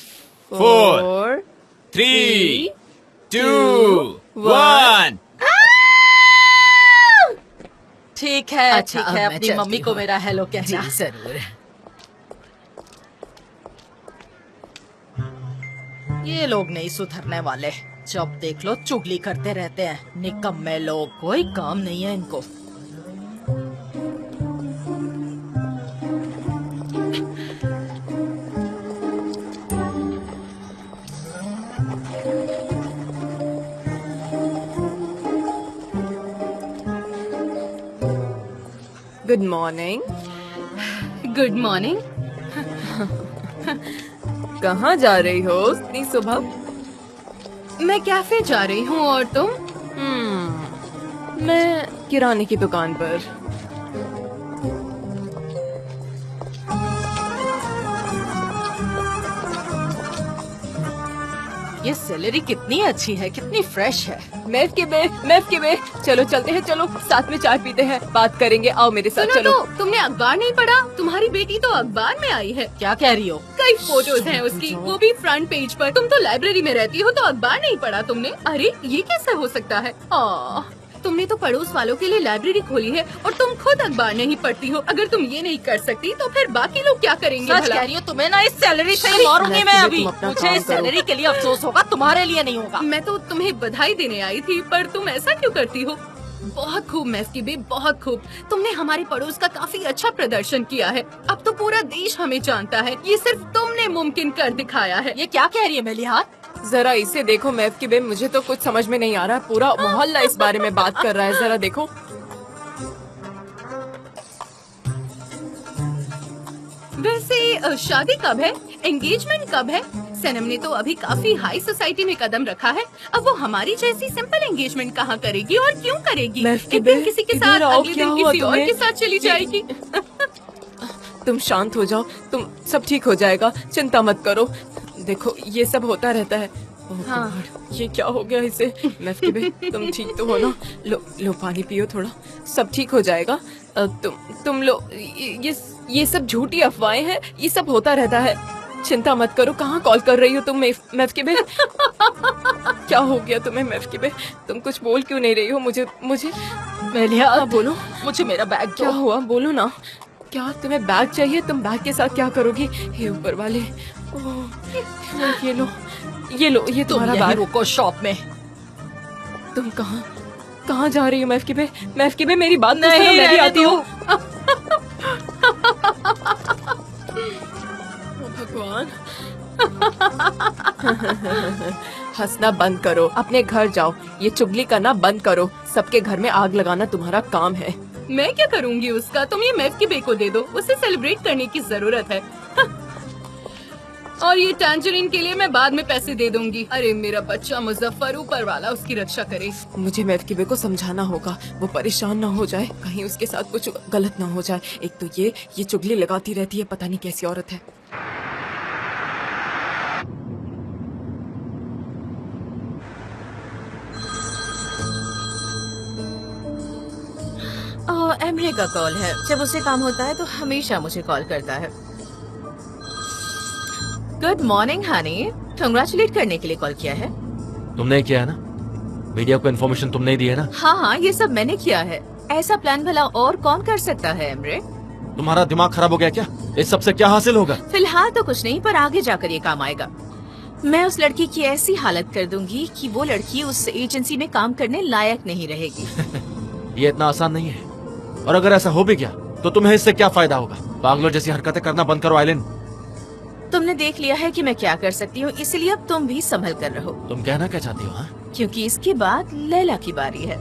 4, 3, 2, 1।
ठीक है,
अच्छा,
ठीक
अब
है।
मैं
अपनी
चलती
मम्मी को
हूँ।
मेरा हेलो कहना।
जी जरूर। ये लोग नहीं सुधरने वाले। जब देख लो चुगली करते रहते हैं। निकम्मे लोग, कोई काम नहीं है इनको।
Good morning.
Good morning.
कहाँ जा रही हो इतनी सुबह?
मैं कैफे जा रही हूँ, और तुम?
मैं किराने की दुकान पर।
ये सैलरी कितनी अच्छी है, कितनी फ्रेश है।
मैफ के बे, चलो चलते हैं, चलो साथ में चाय पीते हैं, बात करेंगे। आओ मेरे साथ
सुनो
चलो।
तो, तुमने अखबार नहीं पढ़ा? तुम्हारी बेटी तो अखबार में आई है।
क्या कह रही हो?
कई फोटोज हैं उसकी, वो भी फ्रंट पेज पर। तुम तो लाइब्रेरी में रहती हो, तो अखबार नहीं पढ़ा तुमने? अरे ये कैसा हो सकता है? तुमने तो पड़ोस वालों के लिए लाइब्रेरी खोली है और तुम खुद अखबार नहीं पढ़ती हो। अगर तुम ये नहीं कर सकती तो फिर बाकी लोग क्या करेंगे
सच
भला?
कह रही हो, तुम्हें ना इस सैलरी से ही मारूंगी मैं अभी।
तुम अपना
मुझे
काम
इस
करो।
सैलरी के लिए अफसोस होगा, तुम्हारे लिए नहीं होगा।
मैं तो तुम्हें बधाई देने आई थी, पर तुम ऐसा क्यों करती हो? बहुत खूब मैस्की बे, बहुत खूब। तुमने हमारे पड़ोस का काफी अच्छा प्रदर्शन किया है। अब तो पूरा देश हमें जानता है। ये सिर्फ तुमने मुमकिन कर दिखाया है।
ये क्या कह रही है मेलिहात?
जरा इसे देखो मैफ की बे, मुझे तो कुछ समझ में नहीं आ रहा। पूरा मोहल्ला इस बारे में बात कर रहा है। जरा देखो।
वैसे शादी कब है? एंगेजमेंट कब है? सनम ने तो अभी काफी हाई सोसाइटी में कदम रखा है। अब वो हमारी जैसी सिंपल एंगेजमेंट कहाँ करेगी और क्यों करेगी?
मैफ की
एक दिन
बे,
किसी के
इधर
साथ,
आओ,
अगले
क्या
दिन
हुआ
किसी और
तुम्हें?
के साथ चली जाएगी।
तुम शांत हो जाओ, तुम सब ठीक हो जाएगा, चिंता मत करो। देखो ये सब होता रहता है। ओह
हाँ।
गॉड, ये क्या हो गया इसे? मैफकिबे, तुम ठीक तो हो ना? लो लो पानी पियो थोड़ा, सब ठीक हो जाएगा। तुम लो, ये सब झूठी अफवाहें हैं, ये सब होता रहता है। चिंता मत करो। कहाँ कॉल कर रही हो तुम मैफकिबे? क्या हो गया तुम्हें मैफकिबे? तुम कुछ बोल क्यों नहीं रही हो? मुझे
मेलिया,
बोलो,
मुझे मेरा बैग
क्या
दो।
हुआ? बोलो ना। क्या तुम्हें बैग चाहिए? तुम बैग के साथ क्या करोगी? हे ऊपर वाले, ओह, ये लो, ये
तुम
तुम्हारा
यहीं
बैग।
रुको शॉप में।
तुम कहाँ जा रही हो मैफकिबे? मैफकिबे, मेरी बात तो
नहीं,
सुनो, मैं भी
रहने
आती
दो।
हूँ। भगवान। हंसना बंद करो, अपने घर जाओ। ये चुगली करना बंद करो। सबके घर में आग लगाना तुम्हारा काम है।
मैं क्या करूंगी उसका? तुम ये मैफकिबे को दे दो, उसे सेलिब्रेट करने की जरूरत है। और ये टैंजरीन के लिए मैं बाद में पैसे दे दूंगी। अरे मेरा बच्चा मुजफ्फर, ऊपर वाला उसकी रक्षा करे।
मुझे मैफकिबे को समझाना होगा, वो परेशान ना हो जाए, कहीं उसके साथ कुछ गलत ना हो जाए। एक तो ये चुगली लगाती रहती है, पता नहीं कैसी औरत है।
एमरे का कॉल है। जब उसे काम होता है तो हमेशा मुझे कॉल करता है। गुड मॉर्निंग हनी, कंग्रेचुलेट करने के लिए कॉल किया है।
तुमने किया है ना? मीडिया को इन्फॉर्मेशन तुमने ही दी है ना?
हाँ, ये सब मैंने किया है। ऐसा प्लान भला और कौन कर सकता है एमरे?
तुम्हारा दिमाग खराब हो गया क्या? इस सबसे क्या हासिल होगा?
फिलहाल तो कुछ नहीं, पर आगे जाकर ये काम आएगा। मैं उस लड़की की ऐसी हालत कर दूंगी कि वो लड़की उस एजेंसी में काम करने लायक नहीं रहेगी।
ये इतना आसान नहीं है, और अगर ऐसा हो भी गया तो तुम्हें इससे क्या फायदा होगा? पागलों जैसी हरकतें करना बंद करो आइलिन।
तुमने देख लिया है कि मैं क्या कर सकती हूँ, इसलिए अब तुम भी संभल कर रहो।
तुम कहना क्या चाहती हो? हाँ?
क्योंकि इसके बाद लैला की बारी है।